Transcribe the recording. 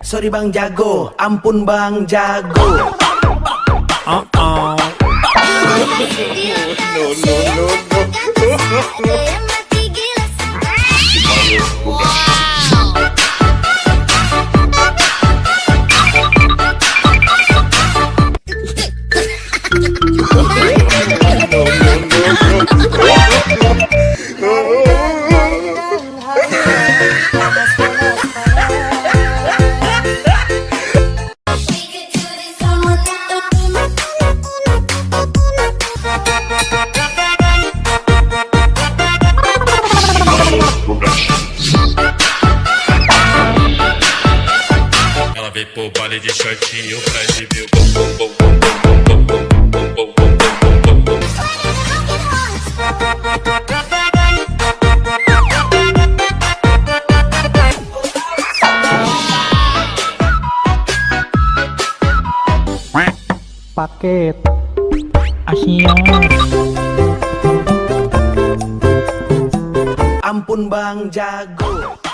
Sorry Bang Jago, ampun Bang Jago. Ela veio pro baile de shortinho pra exibir o bom bom bom bom bom bom bom bom bom bom. Paket Asia. Ampun Bang Jago.